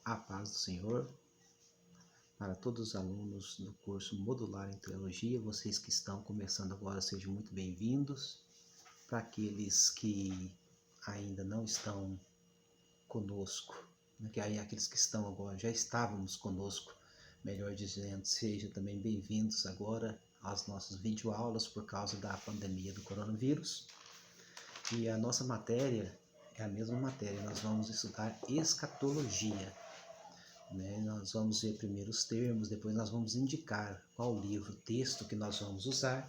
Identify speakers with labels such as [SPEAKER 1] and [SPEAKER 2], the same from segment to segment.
[SPEAKER 1] A paz do Senhor para todos os alunos do curso Modular em Teologia, vocês que estão começando agora, sejam muito bem-vindos. Para aqueles que ainda não estão conosco, que aí aqueles que estão agora, já estávamos conosco, melhor dizendo, sejam também bem-vindos agora às nossas videoaulas por causa da pandemia do coronavírus. E a nossa matéria é a mesma matéria, nós vamos estudar escatologia. Nós vamos ver primeiro os termos, depois nós vamos indicar qual livro, texto que nós vamos usar.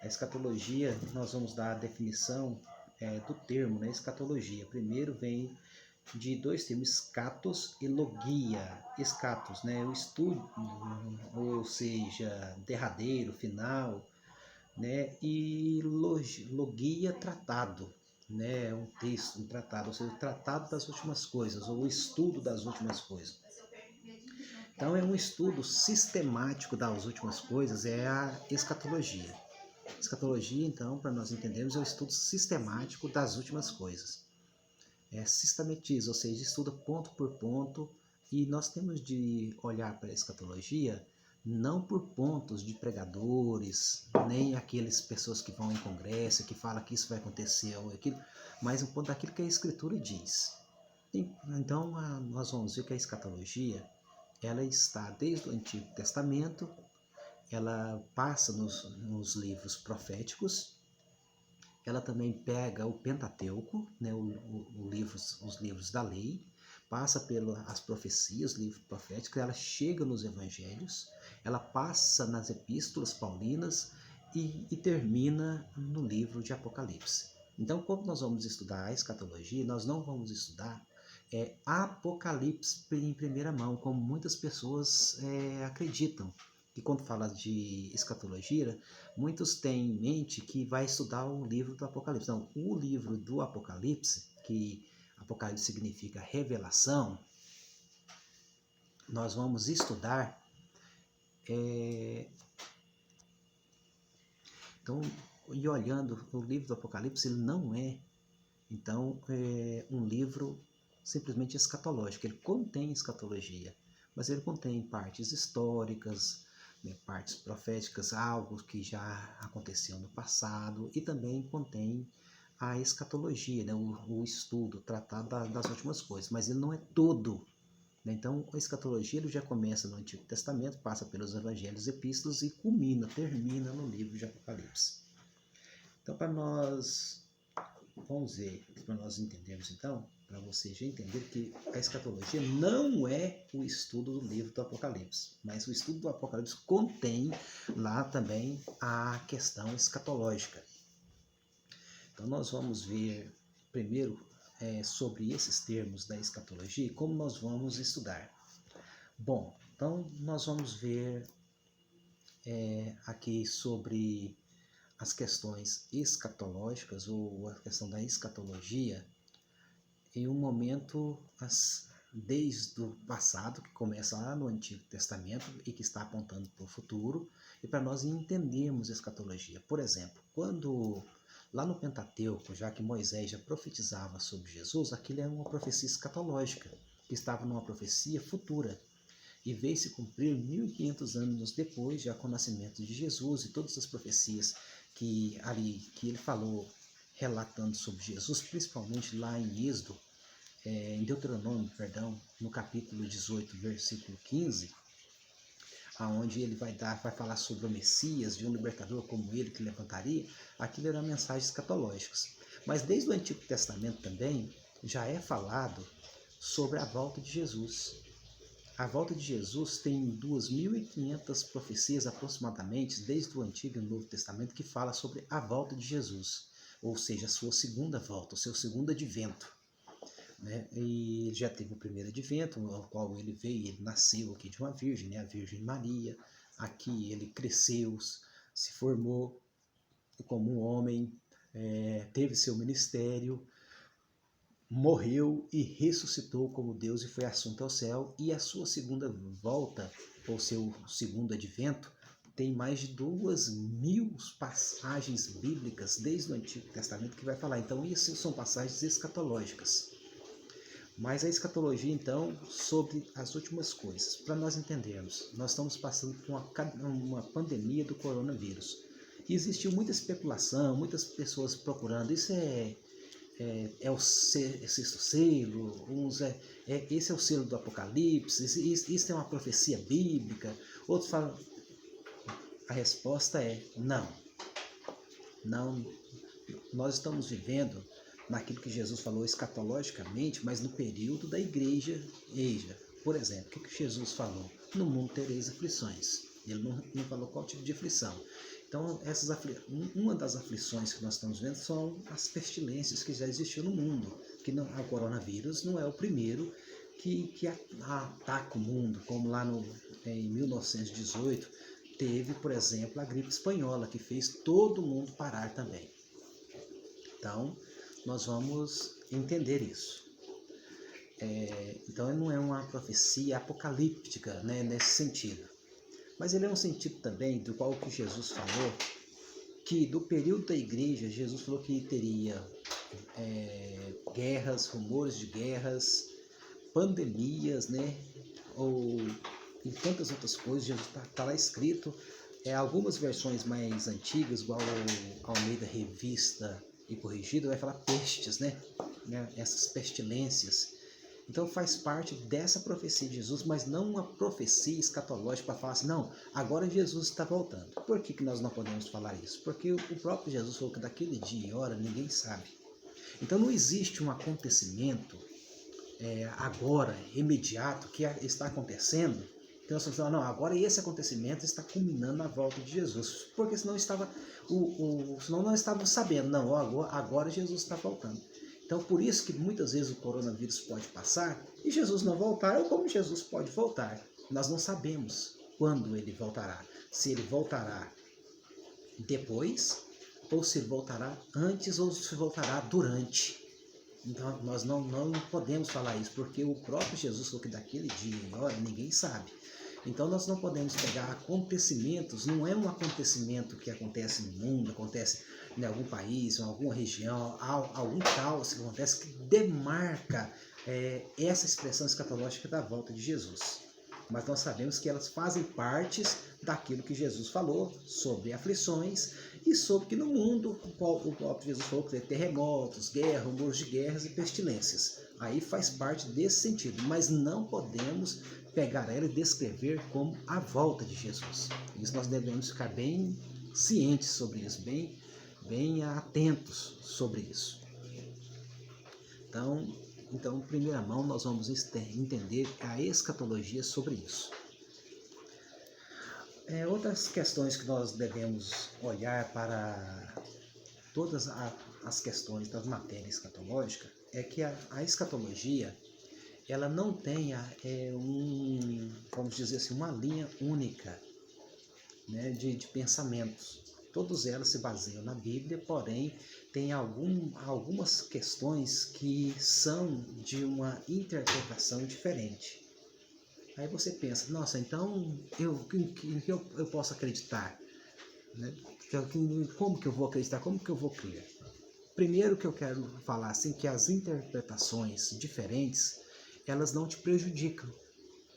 [SPEAKER 1] A escatologia, nós vamos dar a definição do termo, escatologia. Primeiro vem de dois termos, escatos e logia. Escatos, o estudo, ou seja, derradeiro, final, e logia, tratado. Um texto, um tratado, ou seja, o tratado das últimas coisas, ou o estudo das últimas coisas. Então, é um estudo sistemático das últimas coisas, é a escatologia. Escatologia, então, para nós entendermos, é o estudo sistemático das últimas coisas. Sistematiza, ou seja, estuda ponto por ponto, e nós temos de olhar para a escatologia não por pontos de pregadores, nem aquelas pessoas que vão em congresso, que falam que isso vai acontecer ou aquilo, mas um ponto daquilo que a Escritura diz. Então, nós vamos ver que a escatologia, ela está desde o Antigo Testamento, ela passa nos livros proféticos, ela também pega o Pentateuco, os livros da lei, passa pelas profecias, livros proféticos, ela chega nos evangelhos, ela passa nas epístolas paulinas e termina no livro de Apocalipse. Então, quando nós vamos estudar a escatologia, nós não vamos estudar Apocalipse em primeira mão, como muitas pessoas acreditam. E quando fala de escatologia, muitos têm em mente que vai estudar o livro do Apocalipse. Não, o livro do Apocalipse, que Apocalipse significa revelação, nós vamos estudar. Então, e olhando o livro do Apocalipse, ele não é, um livro simplesmente escatológico. Ele contém escatologia, mas ele contém partes históricas, partes proféticas, algo que já aconteceu no passado, e também contém a escatologia, o estudo, o tratado das últimas coisas, mas ele não é todo. Então, a escatologia ele já começa no Antigo Testamento, passa pelos evangelhos, epístolas e termina no livro de Apocalipse. Então, para nós entendermos, então, para você já entender que a escatologia não é o estudo do livro do Apocalipse, mas o estudo do Apocalipse contém lá também a questão escatológica. Então, nós vamos ver primeiro sobre esses termos da escatologia e como nós vamos estudar. Bom, então nós vamos ver aqui sobre as questões escatológicas ou a questão da escatologia em um momento desde o passado, que começa lá no Antigo Testamento e que está apontando para o futuro, e para nós entendermos a escatologia. Por exemplo, quando lá no Pentateuco, já que Moisés já profetizava sobre Jesus, aquilo é uma profecia escatológica, que estava numa profecia futura, e veio se cumprir 1500 anos depois, já com o nascimento de Jesus, e todas as profecias que ele falou, relatando sobre Jesus, principalmente lá em Êxodo, em Deuteronômio, no capítulo 18, versículo 15, aonde ele vai falar sobre o Messias, de um libertador como ele que levantaria, aquilo eram mensagens escatológicas. Mas desde o Antigo Testamento também já é falado sobre a volta de Jesus. A volta de Jesus tem 2.500 profecias aproximadamente, desde o Antigo e o Novo Testamento, que fala sobre a volta de Jesus, ou seja, a sua segunda volta, o seu segundo advento. E já teve o primeiro advento, no qual ele veio, ele nasceu aqui de uma virgem, a Virgem Maria. Aqui ele cresceu, se formou como um homem, teve seu ministério, morreu e ressuscitou como Deus e foi assunto ao céu. E a sua segunda volta, ou seu segundo advento, tem mais de 2.000 passagens bíblicas desde o Antigo Testamento que vai falar. Então, isso são passagens escatológicas. Mas a escatologia, então, sobre as últimas coisas. Para nós entendermos, nós estamos passando por uma pandemia do coronavírus. E existiu muita especulação, muitas pessoas procurando, isso é o sexto selo, esse é o selo do Apocalipse, isso é uma profecia bíblica. Outros falam, a resposta é não. Não, nós estamos vivendo naquilo que Jesus falou escatologicamente, mas no período da igreja. Por exemplo, o que Jesus falou? No mundo tereis aflições. Ele não falou qual tipo de aflição. Então, uma das aflições que nós estamos vendo são as pestilências que já existiam no mundo. Que o coronavírus não é o primeiro que ataca o mundo, como lá em 1918 teve, por exemplo, a gripe espanhola, que fez todo mundo parar também. Então, nós vamos entender isso. Então, ele não é uma profecia apocalíptica, né, nesse sentido. Mas ele é um sentido também do qual que Jesus falou, que do período da igreja, Jesus falou que teria guerras, rumores de guerras, pandemias, né, e tantas outras coisas. Jesus está lá escrito. Algumas versões mais antigas, igual ao Almeida Revista e Corrigida, vai falar pestes, né? Essas pestilências. Então faz parte dessa profecia de Jesus, mas não uma profecia escatológica para falar assim, não, agora Jesus está voltando. Por que nós não podemos falar isso? Porque o próprio Jesus falou que daquele dia e hora ninguém sabe. Então não existe um acontecimento agora, imediato, que está acontecendo. Então nós falamos, não, agora esse acontecimento está culminando na volta de Jesus. Porque senão senão não estávamos sabendo, não, agora Jesus está voltando. Então, por isso que muitas vezes o coronavírus pode passar e Jesus não voltar, ou como Jesus pode voltar. Nós não sabemos quando ele voltará. Se ele voltará depois, ou se ele voltará antes, ou se voltará durante. Então, nós não podemos falar isso, porque o próprio Jesus falou que daquele dia e hora ninguém sabe. Então, nós não podemos pegar acontecimentos, não é um acontecimento que acontece no mundo, acontece em algum país, em alguma região, algum caos que acontece que demarca essa expressão escatológica da volta de Jesus. Mas nós sabemos que elas fazem parte daquilo que Jesus falou sobre aflições e sobre que no mundo, o próprio Jesus falou que tem terremotos, guerra, rumores de guerras e pestilências. Aí faz parte desse sentido, mas não podemos pegar ela e descrever como a volta de Jesus. Isso nós devemos ficar bem cientes sobre isso, bem atentos sobre isso. Então, em primeira mão, nós vamos entender a escatologia sobre isso. Outras questões que nós devemos olhar para todas as questões das matérias escatológicas é que a escatologia ela não tenha vamos dizer assim, uma linha única, né, de pensamentos. Todas elas se baseiam na Bíblia, porém tem algumas questões que são de uma interpretação diferente. Aí você pensa, nossa, então eu posso acreditar? Né? Como que eu vou acreditar? Como que eu vou crer? Primeiro que eu quero falar assim, que as interpretações diferentes, elas não te prejudicam.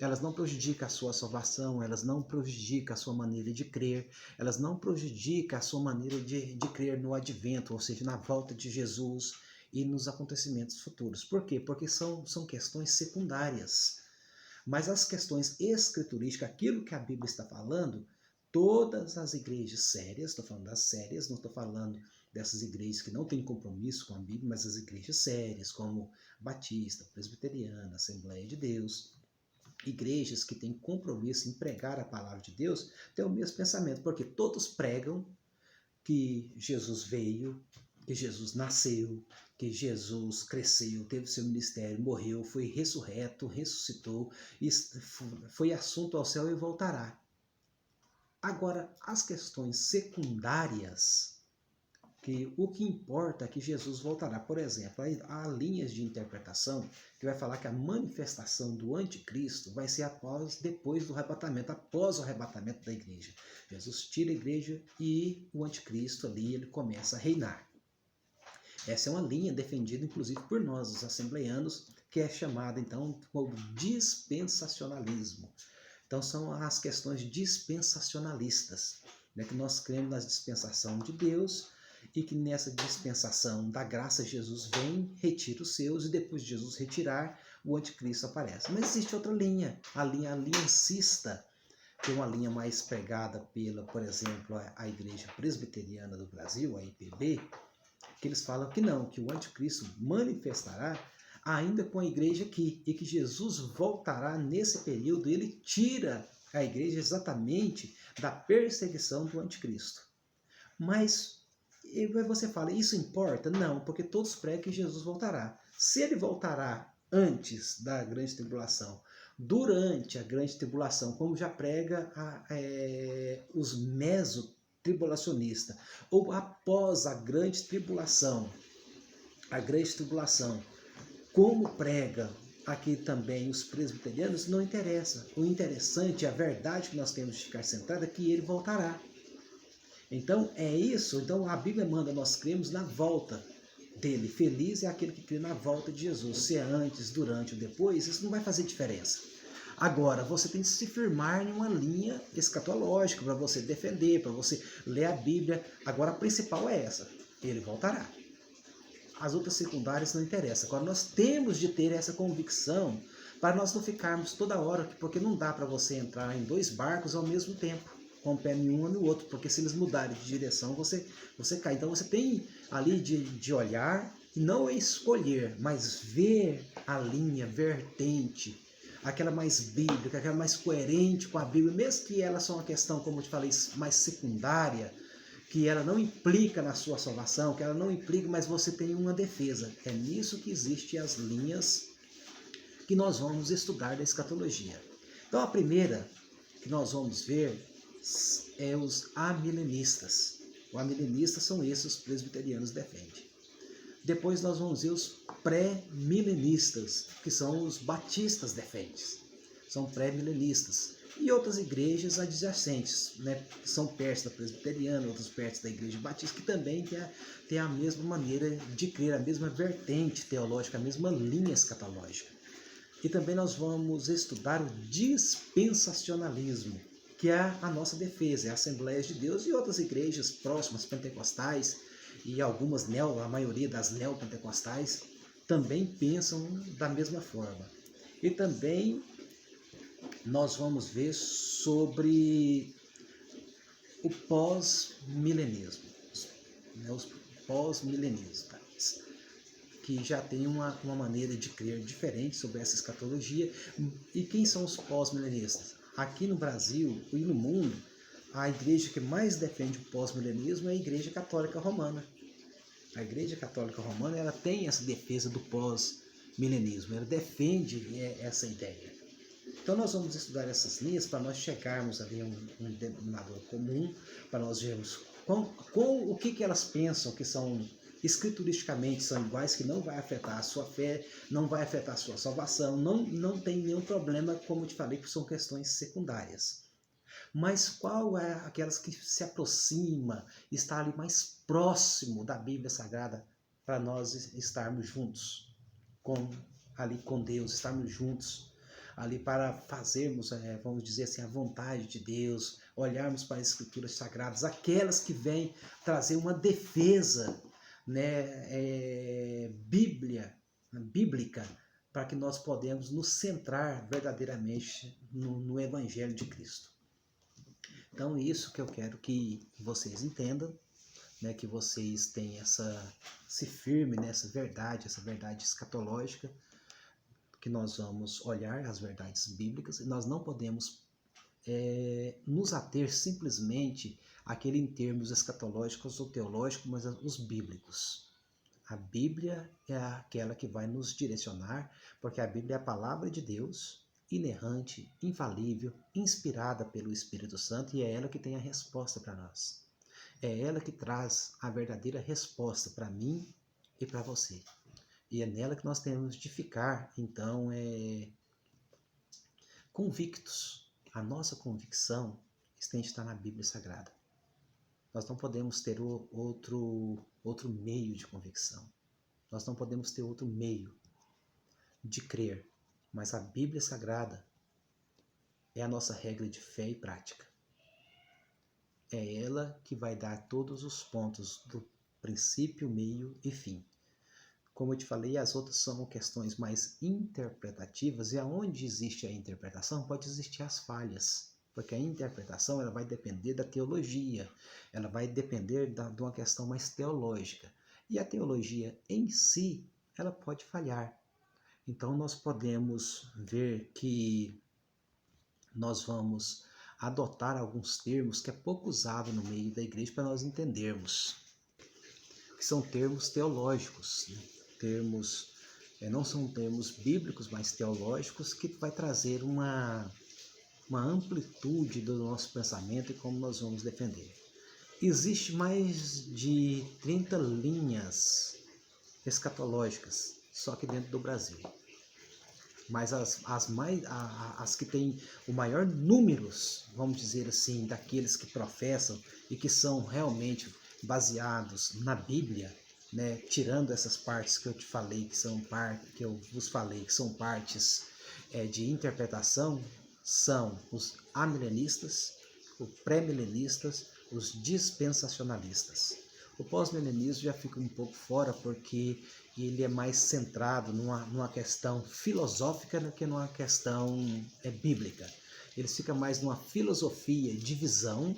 [SPEAKER 1] Elas não prejudicam a sua salvação, elas não prejudicam a sua maneira de crer, elas não prejudicam a sua maneira de crer no advento, ou seja, na volta de Jesus e nos acontecimentos futuros. Por quê? Porque são questões secundárias. Mas as questões escriturísticas, aquilo que a Bíblia está falando, todas as igrejas sérias, estou falando das sérias, não estou falando dessas igrejas que não têm compromisso com a Bíblia, mas as igrejas sérias, como Batista, Presbiteriana, Assembleia de Deus, igrejas que têm compromisso em pregar a palavra de Deus, têm o mesmo pensamento, porque todos pregam que Jesus veio, que Jesus nasceu, que Jesus cresceu, teve seu ministério, morreu, foi ressurreto, ressuscitou, foi assunto ao céu e voltará. Agora, as questões secundárias, que o que importa é que Jesus voltará. Por exemplo, há linhas de interpretação que vai falar que a manifestação do anticristo vai ser depois do arrebatamento, após o arrebatamento da igreja. Jesus tira a igreja e o anticristo ali ele começa a reinar. Essa é uma linha defendida inclusive por nós, os assembleianos, que é chamado então como dispensacionalismo. Então são as questões dispensacionalistas, né, que nós cremos na dispensação de Deus e que nessa dispensação da graça Jesus vem, retira os seus e depois de Jesus retirar, o anticristo aparece. Mas existe outra linha, a linha aliancista, que é uma linha mais pregada pela, por exemplo, a Igreja Presbiteriana do Brasil, a IPB, que eles falam que não, que o anticristo manifestará ainda com a igreja aqui, e que Jesus voltará nesse período, e ele tira a igreja exatamente da perseguição do anticristo. Mas você fala, isso importa? Não, porque todos pregam que Jesus voltará. Se ele voltará antes da grande tribulação, durante a grande tribulação, como já prega os mesotribulacionistas, ou após a grande tribulação, como prega aqui também os presbiterianos, não interessa. O interessante, a verdade que nós temos de ficar centrado é que ele voltará. Então é isso, então a Bíblia manda nós cremos na volta dele. Feliz é aquele que crê na volta de Jesus, se é antes, durante ou depois, isso não vai fazer diferença. Agora, você tem que se firmar em uma linha escatológica para você defender, para você ler a Bíblia. Agora a principal é essa, ele voltará. As outras secundárias não interessam. Agora nós temos de ter essa convicção para nós não ficarmos toda hora, porque não dá para você entrar em dois barcos ao mesmo tempo, com o pé em um e no outro, porque se eles mudarem de direção, você cai. Então você tem ali de olhar, e não escolher, mas ver a linha vertente, aquela mais bíblica, aquela mais coerente com a Bíblia, mesmo que ela seja uma questão, como eu te falei, mais secundária, que ela não implica na sua salvação, que ela não implica, mas você tem uma defesa. É nisso que existem as linhas que nós vamos estudar da escatologia. Então a primeira que nós vamos ver é os amilenistas. Os amilenistas são esses os presbiterianos defendem. Depois nós vamos ver os pré-milenistas, que são os batistas defendem. São pré-milenistas. E outras igrejas adjacentes, né, que são perto da presbiteriana, outras perto da igreja batista, que também tem a mesma maneira de crer, a mesma vertente teológica, a mesma linha escatológica. E também nós vamos estudar o dispensacionalismo, que é a nossa defesa, é a Assembleia de Deus e outras igrejas próximas, pentecostais, e algumas, a maioria das neopentecostais, também pensam da mesma forma. E também nós vamos ver sobre o pós-milenismo, né, os pós-milenistas, que já tem uma maneira de crer diferente sobre essa escatologia. E quem são os pós-milenistas? Aqui no Brasil e no mundo, a igreja que mais defende o pós-milenismo é a Igreja Católica Romana. A Igreja Católica Romana, ela tem essa defesa do pós-milenismo, ela defende essa ideia. Então nós vamos estudar essas linhas para nós chegarmos ali a um denominador comum, para nós vermos o que elas pensam que são escrituristicamente são iguais, que não vai afetar a sua fé, não vai afetar a sua salvação, não tem nenhum problema, como eu te falei, que são questões secundárias. Mas qual é aquelas que se aproxima, está ali mais próximo da Bíblia Sagrada, para nós estarmos juntos ali com Deus, estarmos juntos ali para fazermos, vamos dizer assim, a vontade de Deus, olharmos para as Escrituras Sagradas, aquelas que vêm trazer uma defesa, né, bíblica, para que nós podemos nos centrar verdadeiramente no Evangelho de Cristo. Então, isso que eu quero que vocês entendam, né, que vocês tenham se firme nessa verdade, essa verdade escatológica, que nós vamos olhar as verdades bíblicas, e nós não podemos nos ater simplesmente àquele em termos escatológicos ou teológicos, mas os bíblicos. A Bíblia é aquela que vai nos direcionar, porque a Bíblia é a palavra de Deus, inerrante, infalível, inspirada pelo Espírito Santo, e é ela que tem a resposta para nós. É ela que traz a verdadeira resposta para mim e para você. E é nela que nós temos de ficar, então, convictos. A nossa convicção tem de estar na Bíblia Sagrada. Nós não podemos ter outro meio de convicção. Nós não podemos ter outro meio. de crer, mas a Bíblia Sagrada é a nossa regra de fé e prática. É ela que vai dar todos os pontos do princípio, meio e fim. Como eu te falei, as outras são questões mais interpretativas, e aonde existe a interpretação pode existir as falhas, porque a interpretação ela vai depender da teologia, ela vai depender de uma questão mais teológica, e a teologia em si ela pode falhar. Então nós podemos ver que nós vamos adotar alguns termos que é pouco usado no meio da igreja para nós entendermos, que são termos teológicos, né? Termos, não são termos bíblicos, mas teológicos, que vai trazer uma amplitude do nosso pensamento e como nós vamos defender. Existe mais de 30 linhas escatológicas, só que dentro do Brasil. Mas as que têm o maior número, vamos dizer assim, daqueles que professam e que são realmente baseados na Bíblia, né, tirando essas partes que eu te falei, que eu vos falei, que são partes de interpretação, são os amilenistas, os pré-milenistas, os dispensacionalistas. O pós-milenismo já fica um pouco fora porque ele é mais centrado numa questão filosófica do que numa questão bíblica. Ele fica mais numa filosofia de visão,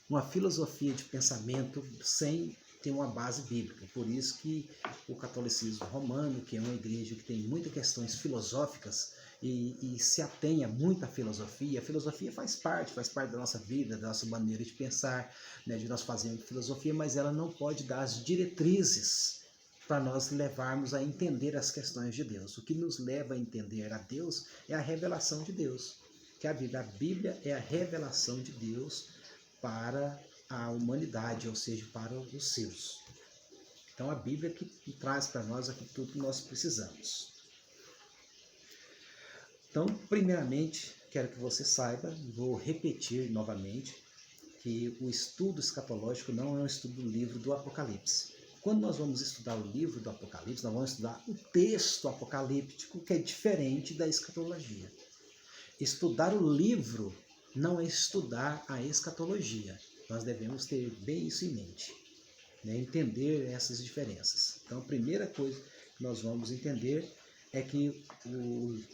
[SPEAKER 1] uma filosofia de pensamento sem ter uma base bíblica. Por isso que o catolicismo romano, que é uma igreja que tem muitas questões filosóficas e se atenha muito à filosofia, a filosofia faz parte da nossa vida, da nossa maneira de pensar, né, de nós fazermos filosofia, mas ela não pode dar as diretrizes para nós levarmos a entender as questões de Deus. O que nos leva a entender a Deus é a revelação de Deus, que a Bíblia é a revelação de Deus para a humanidade, ou seja, para os seus. Então a Bíblia que traz para nós aqui tudo que nós precisamos. Então, primeiramente, quero que você saiba, vou repetir novamente, que o estudo escatológico não é um estudo do livro do Apocalipse. Quando nós vamos estudar o livro do Apocalipse, nós vamos estudar o texto apocalíptico, que é diferente da escatologia. Estudar o livro não é estudar a escatologia. Nós devemos ter bem isso em mente, né? Entender essas diferenças. Então, a primeira coisa que nós vamos entender é que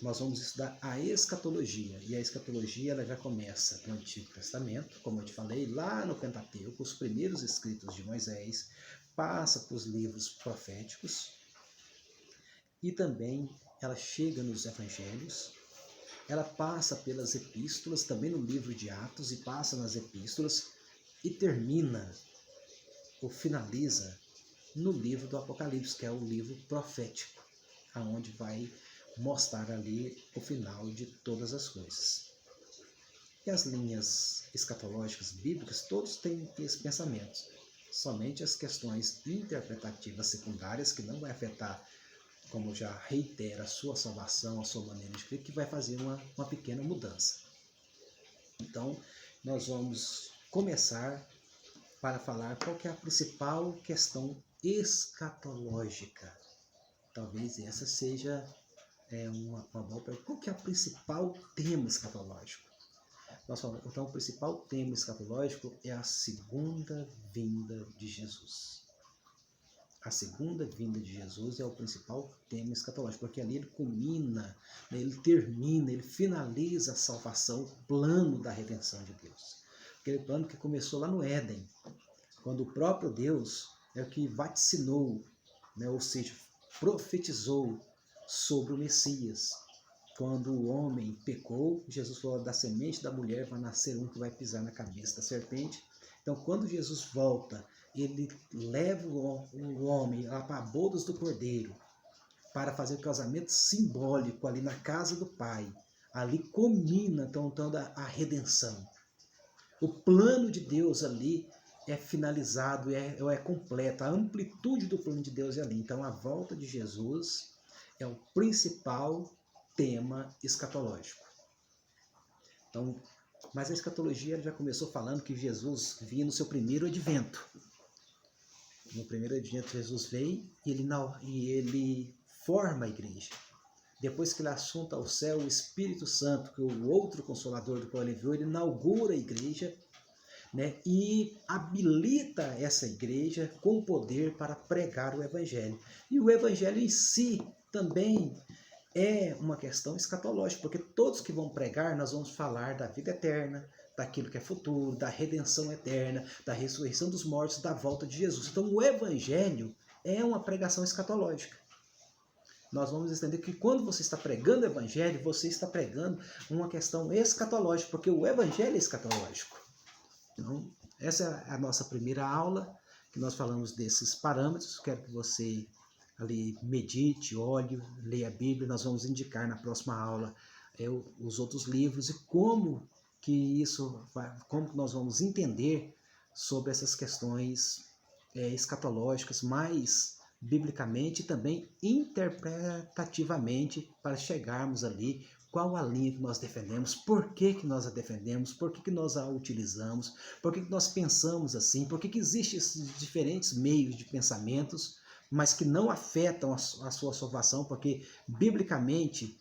[SPEAKER 1] nós vamos estudar a escatologia. E a escatologia ela já começa no Antigo Testamento, como eu te falei, lá no Pentateuco, os primeiros escritos de Moisés, passa para os livros proféticos e também ela chega nos evangelhos, ela passa pelas epístolas, também no livro de Atos, e passa nas epístolas e termina ou finaliza no livro do Apocalipse, que é o livro profético, aonde vai mostrar ali o final de todas as coisas. E as linhas escatológicas bíblicas, todos têm esse pensamento. Somente as questões interpretativas secundárias, que não vai afetar, como já reitera, a sua salvação, a sua maneira de crer, que vai fazer uma pequena mudança. Então, nós vamos começar para falar qual que é a principal questão escatológica. Talvez essa seja uma boa pergunta. Qual que é o principal tema escatológico? Então, o principal tema escatológico é a segunda vinda de Jesus. A segunda vinda de Jesus é o principal tema escatológico, porque ali ele culmina, ele termina, ele finaliza a salvação, o plano da redenção de Deus. Aquele plano que começou lá no Éden, quando o próprio Deus é o que vaticinou, né, ou seja, profetizou sobre o Messias. Quando o homem pecou, Jesus falou: da semente da mulher vai nascer um que vai pisar na cabeça da serpente. Então, quando Jesus volta, ele leva o homem lá para bodas do Cordeiro, para fazer o casamento simbólico ali na casa do Pai. Ali culmina, então, a redenção. O plano de Deus ali é finalizado, é completo. A amplitude do plano de Deus é ali. Então, a volta de Jesus é o principal tema escatológico. Então, mas a escatologia já começou falando que Jesus vinha no seu primeiro advento. No primeiro advento, Jesus veio e ele forma a igreja. depois que ele assunta ao céu o Espírito Santo, que é o outro Consolador do qual ele enviou, ele inaugura a igreja, né, e habilita essa igreja com poder para pregar o Evangelho. E o Evangelho em si também é uma questão escatológica, porque todos que vão pregar, nós vamos falar da vida eterna, daquilo que é futuro, da redenção eterna, da ressurreição dos mortos, da volta de Jesus. Então o Evangelho é uma pregação escatológica. Nós vamos entender que quando você está pregando o Evangelho, você está pregando uma questão escatológica, porque o Evangelho é escatológico. Então, essa é a nossa primeira aula, que nós falamos desses parâmetros. Quero que você ali medite, olhe, leia a Bíblia. Nós vamos indicar na próxima aula os outros livros e como que como nós vamos entender sobre essas questões escatológicas, mais biblicamente e também interpretativamente, para chegarmos ali qual a linha que nós defendemos, por que nós a defendemos, por que nós a utilizamos, por que nós pensamos assim, por que existem esses diferentes meios de pensamentos, mas que não afetam a sua salvação, porque biblicamente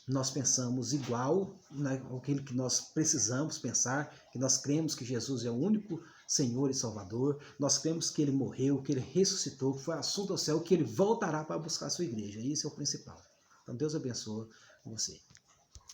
[SPEAKER 1] nós pensamos igual, né, aquilo que nós precisamos pensar, que nós cremos que Jesus é o único Senhor e Salvador, nós cremos que Ele morreu, que Ele ressuscitou, que foi assunto ao céu, que Ele voltará para buscar a sua igreja. Isso é o principal. Então Deus abençoe você.